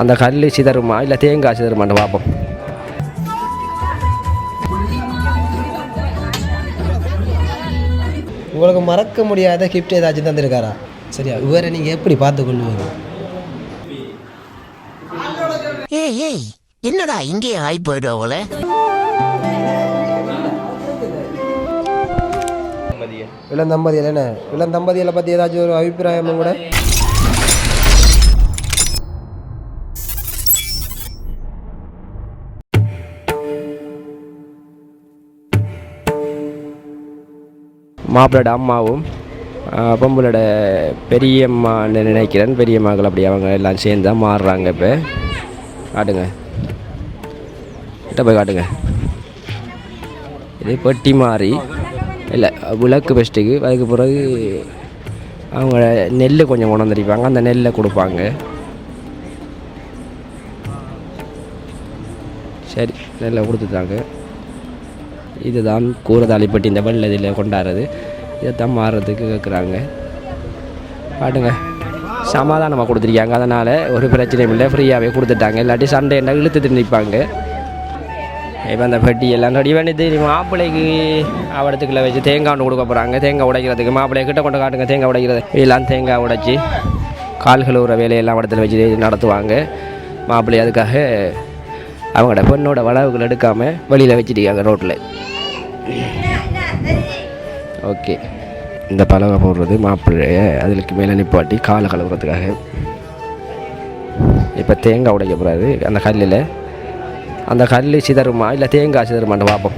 அந்த கல் சிதறுமா இல்லை தேங்காய் சிதறுமான்னு பார்ப்போம். உங்களுக்கு மறக்க முடியாத கிஃப்ட் ஏதாச்சும் தந்துருக்காரா? சரியா, இவரை நீங்கள் எப்படி பார்த்து கொள்ளுவீங்க? ஏய் என்னடா இங்கே ஆகி போயிடுவோல. இளந்தம்பதியில் என்ன இளந்தம்பதியில் பற்றி ஏதாச்சும் ஒரு அபிப்பிராயமும் கூட? மாப்பிளோட அம்மாவும் பொம்பளோட பெரியம்மான்னு நினைக்கிறேன். பெரியம்மாக்கள் அப்படி அவங்க எல்லாம் சேர்ந்து தான் மாறுறாங்க. இப்போ காட்டுங்க, கிட்ட போய் காட்டுங்க. இது பெட்டி மாறி இல்லை விளக்கு பெஸ்ட்டுக்கு. அதுக்கு பிறகு அவங்க நெல் கொஞ்சம் கொண்டு வந்துருப்பாங்க, அந்த நெல்லை கொடுப்பாங்க. சரி, நெல்லை கொடுத்துட்டாங்க. இதுதான் கூரதாளிப்பட்டி இந்த வெள்ள இதில் கொண்டாடுறது. இதைத்தான் மாறுறதுக்கு கேட்குறாங்க. பாட்டுங்க, சமாதானமாக கொடுத்துருக்காங்க. அதனால் ஒரு பிரச்சனையும் இல்லை, ஃப்ரீயாகவே கொடுத்துட்டாங்க. இல்லாட்டி சண்டை என்ன இழுத்துட்டு நிற்பாங்க. இப்போ அந்த பெட்டி எல்லாம் ரெடி பண்ணிட்டு மாப்பிள்ளைக்கு அவடத்துக்குள்ள வச்சு தேங்காய் ஒன்று கொடுக்க போகிறாங்க. தேங்காய் உடைக்கிறதுக்கு மாப்பிள்ளைய கிட்ட கொண்டு காட்டுங்க. தேங்காய் உடைக்கிறது எல்லாம் தேங்காய் உடைச்சி கால் கழுவுற வேலையெல்லாம் இடத்துல வச்சு நடத்துவாங்க. மாப்பிள்ளை அதுக்காக அவங்களோட பெண்ணோட வளவுகள் எடுக்காமல் வெளியில் வச்சுருக்காங்க ரோட்டில். ஓகே, இந்த பலகை போடுறது மாப்பிள்ளைய அதுக்கு மேலே நிப்பாட்டி காலை கழுவுறதுக்காக. இப்போ தேங்காய் உடைக்க போகிறாரு அந்த கல்லில். அந்த கல் சிதறுமா இல்லை தேங்காய் சிதறுமான்னு பார்ப்போம்.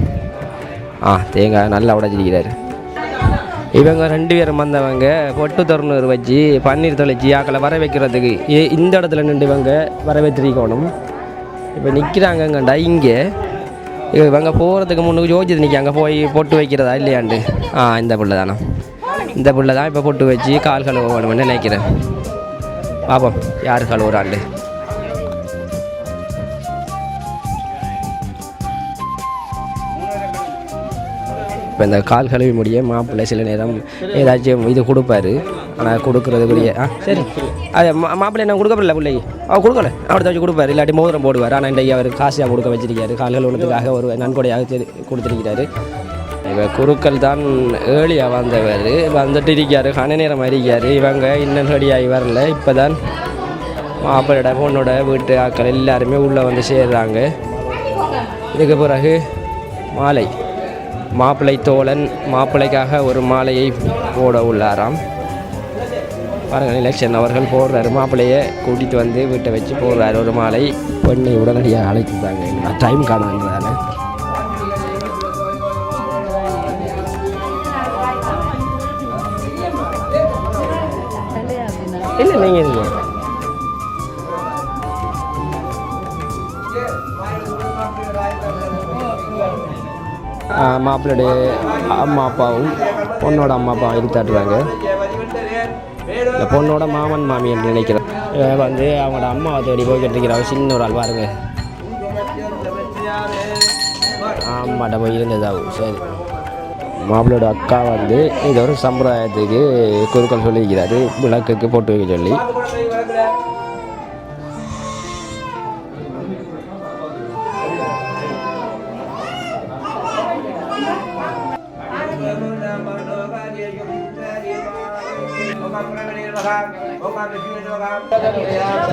தேங்காய் நல்லா உடைச்சிருக்கிறாரு. இவங்க 2 பேரும் வந்தவங்க பொட்டு தொறனூர் வச்சு பன்னீர் தொலைச்சி ஆக்களை வர வைக்கிறதுக்கு இந்த இடத்துல நின்று இவங்க வர வைத்திருக்கணும். இப்போ நிற்கிறாங்கங்கண்டா இங்கே இவங்க போகிறதுக்கு முன்னுக்கு யோசிச்சு நிற்காங்க போய் பொட்டு வைக்கிறதா இல்லையாண்டு. இந்த பிள்ளை தானே, இந்த பிள்ளை தான் இப்போ பொட்டு வச்சு கால் கழுவணும்னு நினைக்கிறேன். பார்ப்போம் யார் கழுவுறாண்டு. இப்போ இந்த கால் கழுவி முடிய மாப்பிள்ளை சில நேரம் ஏதாச்சும் இது கொடுப்பாரு. ஆனால் கொடுக்குறதுக்குரிய சரி, அது மாப்பிள்ளை என்ன கொடுக்கப்படல பிள்ளைக்கு. அவர் கொடுக்கல, அவர்கிட்ட வச்சு கொடுப்பாரு. இல்லாட்டி மோதிரம் போடுவார். ஆனால் இன்றைக்கு அவர் காசியாக கொடுக்க வச்சிருக்காரு. கால்கள் ஒன்றுத்துக்காக ஒரு நன்கொடையாக கொடுத்துருக்கிறாரு. இப்போ குருக்கள் தான் ஏழியாக வந்தவர் வந்துட்டு இருக்காரு. கன நேரம் இருக்கார். இவங்க இன்னும் ரெடியாகி வரல. இப்போ தான் மாப்பிள்ளையோட பொண்ணோட வீட்டு ஆட்கள் எல்லாருமே உள்ளே வந்து சேர்றாங்க. இதுக்கு பிறகு மாலை மாப்பிள்ளை தோழன் மாப்பிள்ளைக்காக ஒரு மாலையை போட உள்ளாராம். பாருங்கள், எலெக்ஷன் அவர்கள் போடுறாரு. மாப்பிள்ளையை கூட்டிகிட்டு வந்து வீட்டை வச்சு போடுறாரு ஒரு மாலை. பெண்ணை உடனடியாக அழைக்கிறாங்க. டைம் காணுன்றதால இல்லை நீங்கள் இருங்க. மாப்பிள்ளையுடைய அம்மா அப்பாவும் பொண்ணோட அம்மா அப்பாவும் இருத்தாட்டுறாங்க. இந்த பொண்ணோட மாமன் மாமி என்று நினைக்கிறேன். வந்து அவங்களோட அம்மாவை தேடி போய்கிட்டு இருக்கிறாங்க. சின்ன ஒரு ஆள் பாருங்க, அம்மாட்ட போய் இருந்ததாகும். சரி, மாப்பிள்ளையோட அக்கா வந்து இது ஒரு சம்பிரதாயத்துக்கு குருக்கள் சொல்லியிருக்கிறாரு. விளக்குக்கு போட்டு வைக்க சொல்லி.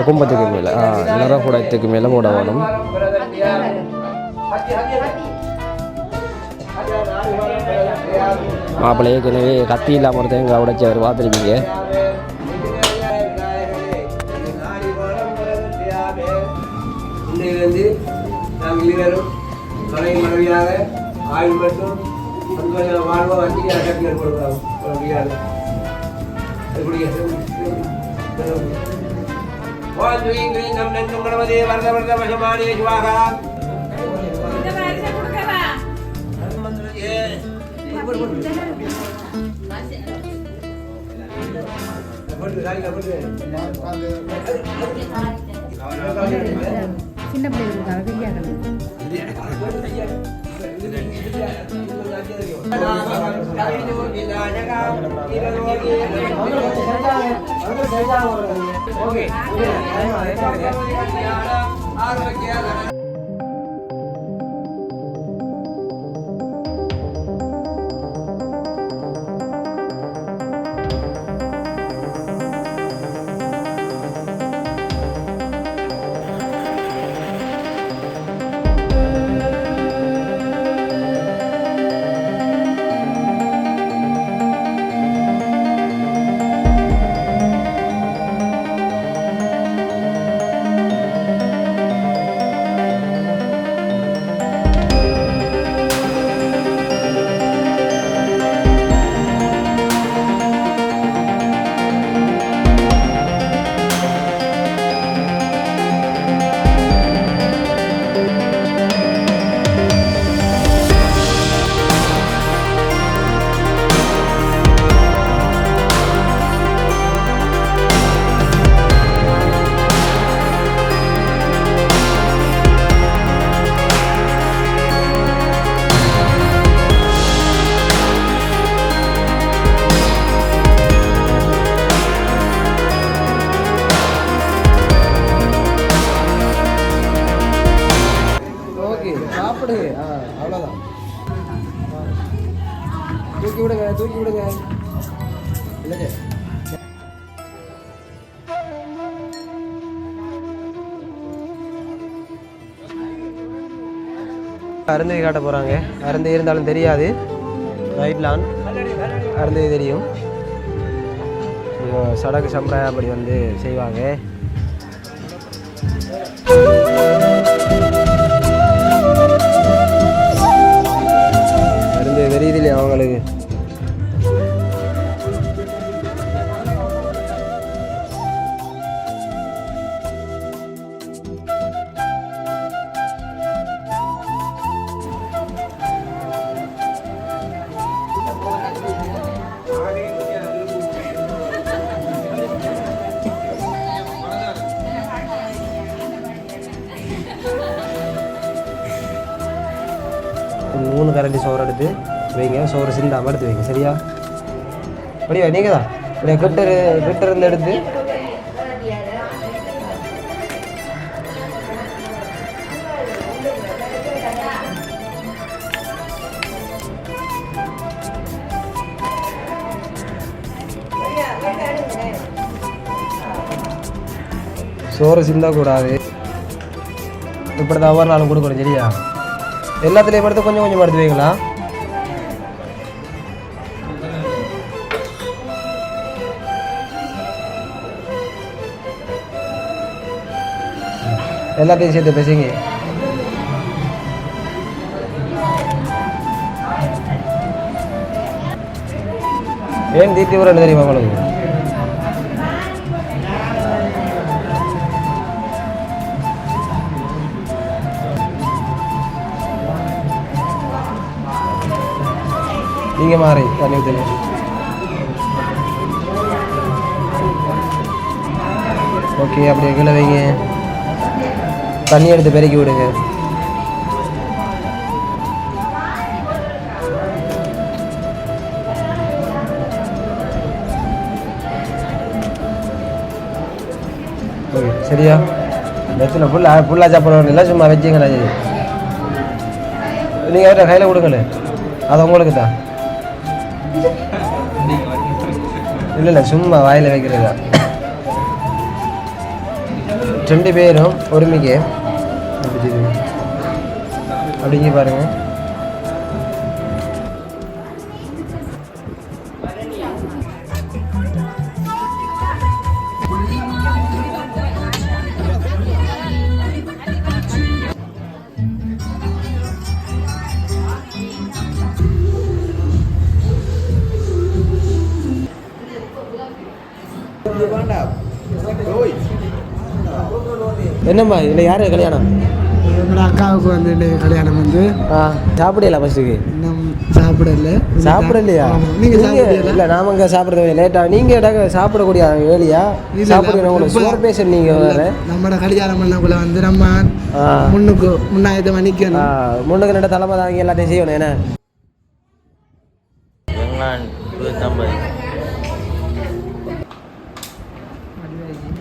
கும்பத்துக்கு மேலே நிறகுடத்துக்கு மேலே போட வேணும். மாப்பிள்ளை ஏற்கனவே கத்தி இல்லாமல் ஒரு தேங்காய் உடைச்சி அவர் பார்த்துருக்கீங்க. சின்ன பிள்ளைகளுக்காக பெரிய ஓகே சாப்பிடுங்க அவ்வளோதான் தூக்கி விடுங்க இல்லைங்க அருந்ததி காட்ட போகிறாங்க. அருந்ததி இருந்தாலும் தெரியாது, ரைட்லான் அருந்ததி தெரியும். சடங்கு சம்பிரதாயம் அப்படி வந்து செய்வாங்க. அருந்ததி தெரியுது இல்லையா அவங்களுக்கு? மூணு கரண்டி சோறு எடுத்து வைங்க. சோறு சிந்தாமல் எடுத்து வைங்க. சரியா? அப்படியா? நீங்கள் தான் இப்படியா கிட்ட இருந்து எடுத்து சோறு சிந்தக்கூடாது. இப்படி தான் ஒவ்வொரு நாளும் கொடுக்கணும். சரியா? எல்லாத்துலேயும் எடுத்து கொஞ்சம் கொஞ்சம் எடுத்து வைங்களா? எல்லாத்தையும் சேர்த்து பேசுங்க. ஏன் தீத்தி ஊரன்னு தெரியுமா உங்களுக்கு? நீங்கள் மாறி தண்ணி ஊற்றுங்க. ஓகே, அப்படியே கீழே வைங்க. தண்ணி எடுத்து பெருக்கி விடுங்க. ஓகே, சரியா? வெச்சில் ஃபுல்லாக சாப்பிட இல்லை, சும்மா வச்சிங்களா? சரி, நீங்கள் அவர்கிட்ட கையில் கொடுங்களே, அது உங்களுக்கு தான். இல்லை சும்மா வாயில் வைக்கிறதா. 2 பேரும் ஒருமிக்க அப்படிங்க பாருங்க. என்னம்மா இல்லை யாரு கல்யாணம்? என்னோட அக்காவுக்கு வந்து கல்யாணம் வந்து சாப்பிடல ஃபர்ஸ்ட்டுக்கு. இன்னும் சாப்பிடலையா? நீங்கள் இல்லை, நாம இங்கே சாப்பிட்றது லேட்டாக. நீங்கள் சாப்பிடக்கூடிய வேலையா? சாப்பிடுங்க. உங்களுக்கு சுகர் பேஷண்ட் நீங்கள் வேறு. நம்மளோட கல்யாணம் பண்ணக்குள்ள வந்து நம்ம முன்னுக்கு முன்னாயத்தை மணிக்கணும். முன்னுக்கு ரெண்டு தலைமை தான் எல்லாத்தையும் செய்யணும். என்ன நான் 50.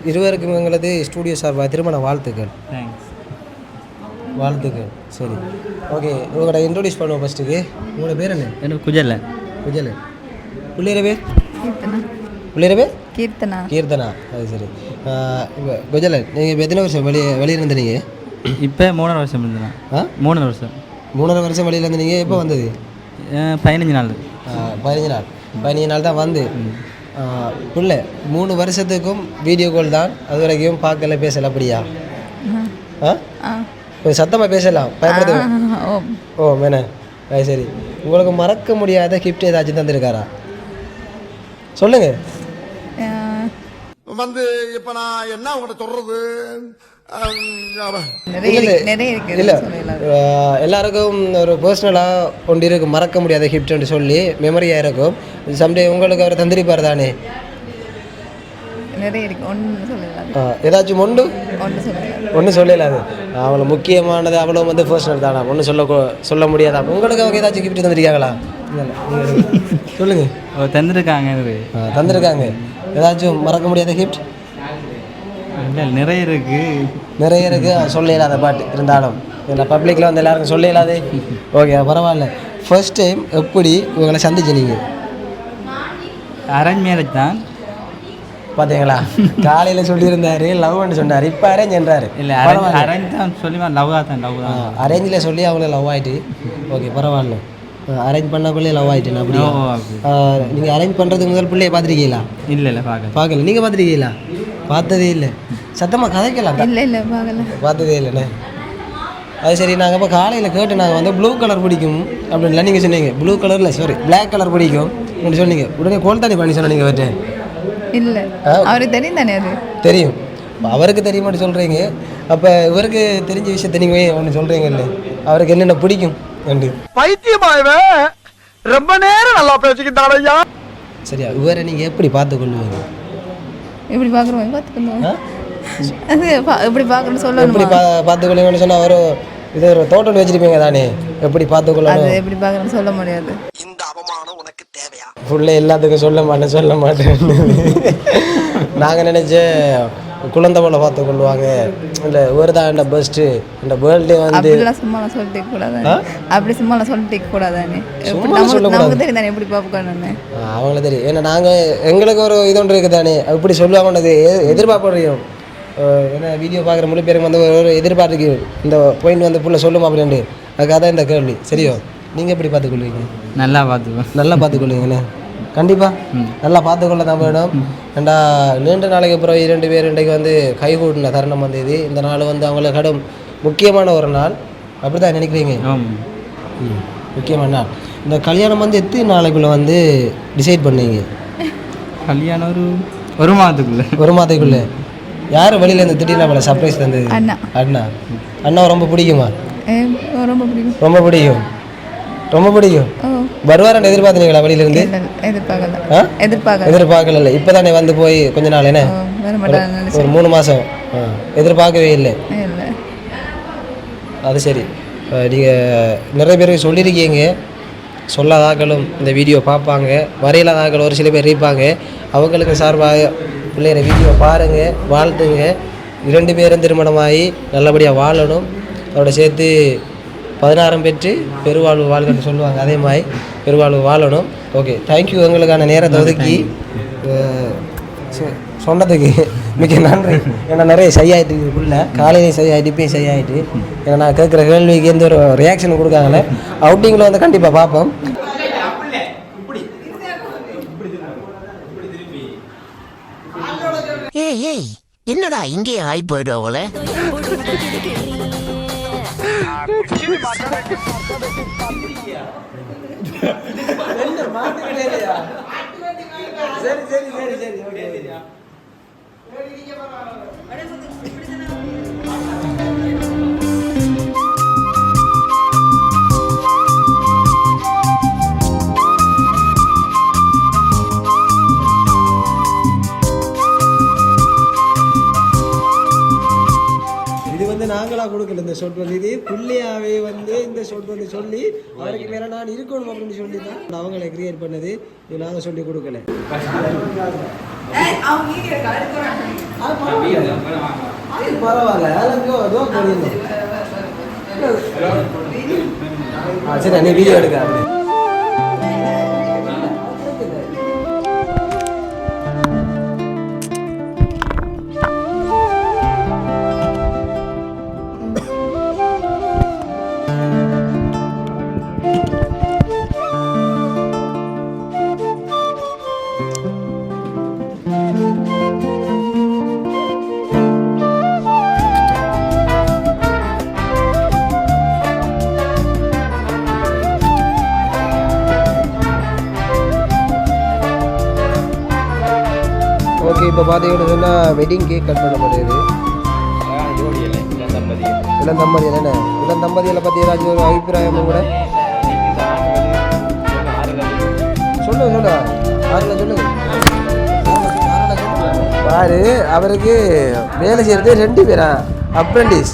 இருவருக்கும் எங்களது ஸ்டூடியோ சார்பாக திருமண வாழ்த்துக்கள். தேங்க்ஸ். வாழ்த்துக்கள். சரி, ஓகே. உங்களோட இன்ட்ரோடியூஸ் பண்ணுவோம் ஃபஸ்ட்டுக்கு. உங்களோட பேர் என்ன? எனக்கு குஜலை. குஜலை. பிள்ளையர பேர்? கீர்த்தனா. பிள்ளையர பேர்? கீர்த்தனா. கீர்த்தனா. அது சரி. இப்போ குஜலை, நீங்கள் இப்போ எத்தனை வருஷம் வெளியிருந்து நீங்கள்? இப்போ 3 வருஷம் இருந்தேன். 3 வருஷம். 3 வருஷம் வெளியில் இருந்து நீங்கள் எப்போ வந்தது? 15 நாள். 15 நாள் தான் வந்து. பிள்ளை 3 வருஷத்துக்கும் வீடியோ கால் தான், அது வரைக்கும் பார்க்கல பேசல அப்படியா? கொஞ்சம் சத்தமாக பேசலாம், பயப்படுறது. ஓ மேனே, அது சரி. உங்களுக்கு மறக்க முடியாத கிஃப்ட் ஏதாச்சும் தந்துருக்காரா? சொல்லுங்க. வந்து இப்போ நான் என்ன உங்கள்கிட்ட சொல்றது? இல்லை, எல்லாருக்கும் ஒரு பர்சனலாக ஒன்று இருக்கும் மறக்க முடியாத கிஃப்ட்னு சொல்லி மெமரியாக இருக்கும். சம்டே உங்களுக்கு அவர் தந்திருப்பார் தானே? நிறைய இருக்கு, ஒன்று சொல்லலாம். ஏதாச்சும் ஒன்று சொல்லலாது. அவ்வளோ முக்கியமானது, அவ்வளோ வந்து பர்சனல் தானே, ஒன்றும் சொல்ல முடியாதா? உங்களுக்கு அவங்க ஏதாச்சும் கிஃப்ட் தந்திருக்காங்களா? சொல்லுங்க. தந்திருக்காங்க. ஏதாச்சும் மறக்க முடியாத கிஃப்ட்? நிறைய இருக்கு, சொல்ல இயலாத பாட்டு இருந்தாலும் இந்த பப்ளிக்கில் வந்து எல்லாருக்கும் சொல்ல இயலாது. ஓகே, பரவாயில்ல. ஃபர்ஸ்ட் டைம் எப்படி உங்களை சந்திச்சு நீங்கள்? அரேஞ்ச் மேரேஜ் தான். பார்த்தீங்களா, காலையில் சொல்லியிருந்தாரு லவ்னு சொன்னார், இப்போ அரேஞ்ச் என்றாரு. இல்லை, அரேஞ்ச் தான் சொல்லி லவ் தான். அரேஞ்சில் சொல்லி அவங்கள லவ் ஆகிட்டு. ஓகே, பரவாயில்ல. அரேஞ்ச் பண்ணக்குள்ளே லவ் ஆகிட்டேன். அப்படி நீங்கள் அரேஞ்ச் பண்ணுறதுக்கு முதல் பிள்ளையை பார்த்துருக்கீங்களா? இல்லை, பார்க்கல. நீங்கள் பார்த்துருக்கீங்களா? பார்த்ததே இல்லை. சத்தமாக கதைக்கலாம். இல்லை, பார்த்ததே இல்லைண்ணே. அது சரி. நாங்கள் இப்போ காலையில் கேட்டு நாங்கள் வந்து ப்ளூ கலர் பிடிக்கும் அப்படின்லாம் நீங்கள் சொன்னீங்க. ப்ளூ கலரில் சாரி பிளாக் கலர் பிடிக்கும் அப்படின்னு சொன்னீங்க. உடனே கோல் தானே பண்ணி சொன்னீங்க அவர்கிட்ட? இல்லை, அவருக்கு தெரியும் தானே? அது தெரியும். அவருக்கு தெரியுமான்னு சொல்கிறீங்க. அப்போ இவருக்கு தெரிஞ்ச விஷயத்த நீங்கள் ஒன்று சொல்கிறீங்க இல்லை, அவருக்கு என்னென்ன பிடிக்கும் ரெண்டு? பைத்தியமாயவே ரொம்ப நேரம் நல்லா பேசிக்கிட்டாலையா. சரியா, இவரை நீங்கள் எப்படி பார்த்துக்கொள்ளுவீங்க? எப்படி பார்க்குறோம்? பார்த்துக்கணும். அது எப்படி பார்க்கணும்னு சொல்லணும். எப்படி பார்த்துக்கொள்ளுங்கன்னு சொன்னால் அவர் இது ஒரு தோட்டம் வச்சுருப்பீங்க தானே, எப்படி பார்த்துக்கொள்ளணும்? அது எப்படி பார்க்கணும்னு சொல்ல முடியாது. இந்த அவமானம் உனக்கு தேவையா? ஃபுல்லாக எல்லாத்துக்கும் சொல்ல மாட்டேன். நாங்கள் நினச்சேன் குழந்தை போல பார்த்து கொள்வாங்க. இல்லை, ஒரு தான் இந்த பெஸ்ட்டு இந்த வேர்ல்டே வந்து அப்படிலாம் சும்மாலாம் சொல்லிட்டு கூடாதானே? அப்படி சும்மாலாம் சொல்லிட்டு கூடாதானே? நமக்கு தெரியும் தானே எப்படி பார்க்கணும்னு. அவங்கள தெரியும். ஏன்னா நாங்கள் எங்களுக்கு ஒரு இது ஒன்று இருக்குது தானே, அப்படி சொல்லுவாங்கன்றது எதிர்பார்ப்போம். ஏன்னா வீடியோ பார்க்குற முழு பேருக்கு வந்து ஒரு எதிர்பார்க்கு இந்த பாயிண்ட் வந்து ஃபுல்லாக சொல்லுமா அப்படின்ட்டு. அதுக்காக தான் இந்த கேள்வி. சரியோ, நீங்கள் எப்படி பார்த்துக்கொள்வீங்க? நல்லா பார்த்துக்கொள்வீங்கண்ணே. கண்டிப்பாக நல்லா பார்த்துக்கொள்ள தான் வேணும். ஏண்டா நீண்ட நாளைக்கு அப்புறம் 2 பேர் இன்றைக்கு வந்து கைகூடின தருணம் வந்து இது. இந்த நாள் வந்து அவங்களுக்கு கடும் முக்கியமான ஒரு நாள். அப்படி தான் நினைக்கிறீங்க? முக்கியமான நாள். இந்த கல்யாணம் வந்து எத்தனை நாளைக்குள்ளே வந்து டிசைட் பண்ணீங்க? கல்யாணம் ஒரு மாதத்துக்குள்ளே. யார் வெளியில் இருந்து திடீர்னு அவளை சர்ப்ரைஸ் தந்தது? அண்ணா ரொம்ப பிடிக்குமா? ரொம்ப பிடிக்கும். வருவாரன்னு எதிர்பார்த்தீங்களா வெளியிலேருந்து? எதிர்பார்க்கல. இப்போ தானே வந்து போய் கொஞ்ச நாள் என்ன ஒரு 3 மாதம் எதிர்பார்க்கவே இல்லை. அது சரி. நீங்கள் நிறைய பேருக்கு சொல்லியிருக்கீங்க, சொல்லாதாக்களும் இந்த வீடியோ பார்ப்பாங்க, வரையில்லாதாக்கள் ஒரு சில பேர் இருப்பாங்க. அவங்களுக்கு சார்பாக பிள்ளைய வீடியோ பாருங்கள், வாழ்த்துங்க. 2 பேரும் திருமணமாகி நல்லபடியாக வாழணும். அதோட சேர்த்து 16 பெற்று பெருவாழ்வு வாழ்கன்னு சொல்லுவாங்க, அதே மாதிரி பெருவாழ்வு வாழணும். Okay, thank you. எங்களுக்கான நேரத்தை ஒதுக்கி சொன்னதுக்கு மிக நன்றி. ஏன்னா நிறைய சரியாயிட்டு இதுக்குள்ள காலையிலையும் சரியாயிட்டு இப்பயும் சரியாயிட்டு. ஏன்னா நான் கேட்குற கேள்விக்கு எந்த ஒரு ரியாக்ஷன் கொடுக்காங்களே. அவுட்டிங்கில் வந்து கண்டிப்பாக பார்ப்போம். ஏய் என்னடா இங்கே ஆகி போயிடுவோல? இது வந்து நாங்கள் நார்மலாக கொடுக்கல இந்த ஷோட் வந்து இது புள்ளியாவே வந்து இந்த ஷோட் வந்து சொல்லி அவருக்கு மேலே நான் இருக்கணும் அப்படின்னு சொல்லி தான் அவங்களை கிரியேட் பண்ணது இது நாங்கள் சொல்லி கொடுக்கல அது பரவாயில்ல சரி நீ வீடியோ எடுக்க ஓகே இப்போ பார்த்தீங்கன்னு சொன்னால் வெட்டிங் கேக் கட் பண்ணப்படுது இளம் தம்பதியில் என்ன இளம் தம்பதியில் பற்றி ஏதாச்சும் ஒரு அபிப்பிராயம் கூட சொல்லுங்க சொல்லுங்க பாரு அவருக்கு வேலை செய்கிறது 2 பேரா அப்ரெண்டிஸ்